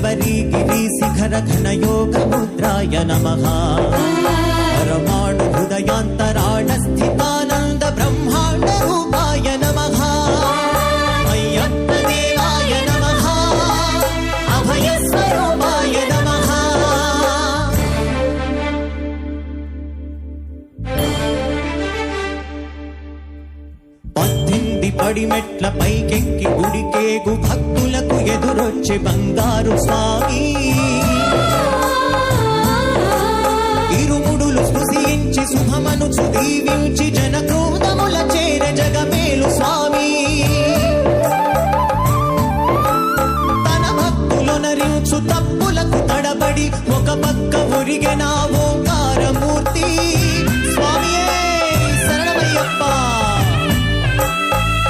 శబరి గిరి శిఖర ఘన యోగ ముద్రాయ నమః పరమాణు హృదయాంతరాళ స్థితానంద బ్రహ్మాండ రూపాయ నమః అయ్యప్ప దేవాయ నమః అభయ స్వరూపాయ నమః. పడిమెట్ల పైకెక్కి గుడికేగు భక్తులకు ఎదురొచ్చే బంగారు స్వామి ఇరుముడులు స్పృశించి శుభమనుచు దీవించి జనక్రోధముల చేర జగమేలు స్వామి తన భక్తులొనరించు తప్పులకు తడబడి ఒక పక్క ఒరిగెన ఓంకారమూర్తి స్వామియే శరణమయ్యప్ప.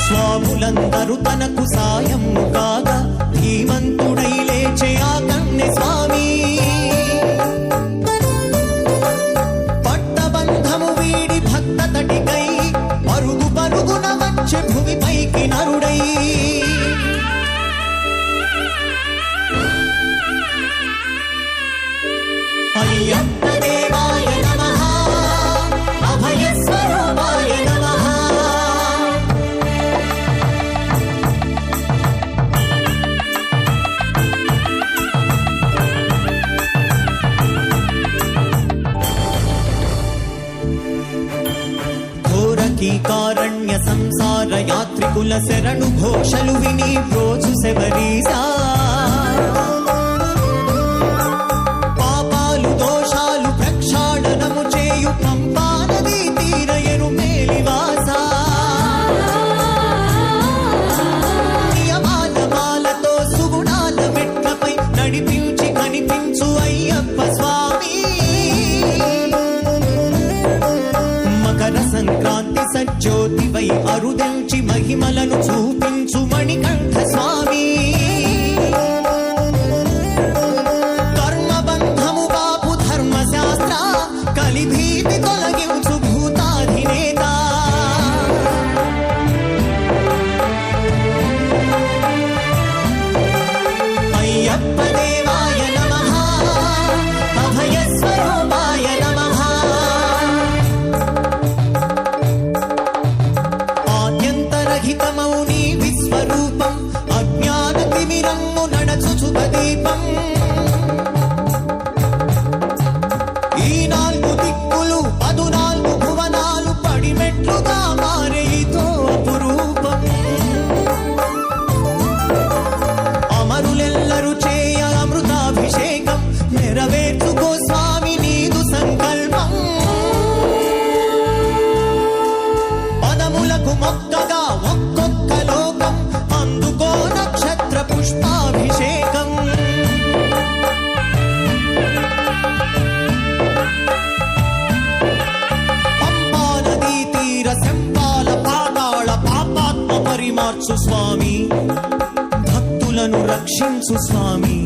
స్వాములందరూ తనకు సాయం కాగా ధీమంతుడై లేచే ఆ కన్నె స్వామి పట్టబంధము వీడి భక్త తటికై పరుగు పరుగున వచ్చే భూమిపైకి నరుడై అయ్యప్ప దేవాయ నమః అభయ స్వరూపాయ నమః. కారణ్య సంసార యాత్రికుల శరణు ఘోషలు విని రోజు శబరీశా పాపాలు దోషాలు ప్రక్షాళనము చేయు పంపా నదీ తీరయను మేలివాస నియమాల మాలతో సుగుణాల మెట్లపై నడిపించి కనిపించు అయ్యప్ప స్వామి మకర సంక్రాంతి సజ్జోతివై అరుదించి మహిమలను చూపించు మణికంఠ స్వామి కర్మబంధము బాపు ధర్మశాస్త్ర కలిభీతి తొలగించు భూతాధినేత అయ్యప్ప దేవాయ నమః అభయ స్వరూపాయ నమః. ఆద్యంతరహితమౌని విశ్వరూపం అజ్ఞాన తిమిరమ్ము నడచుచు దీపం ఈ నాలుగు దిక్కులు 14 భువనాలు పడిమెట్లుగా మారేతో అపురూపం అమరులెల్లరూ చేయ అమృతాభిషేకం నెరవేర్చుకో స్వామి నీదు సంకల్పం పదములకు మొక్కగా ఒక్కొక్క లోకం అందుకో నక్షత్ర పుష్పాభిషేకం పంపా నదీ తీర శంపాల పాతాళ పాపాత్మ పరిమార్చు స్వామి భక్తులను రక్షించు స్వామి.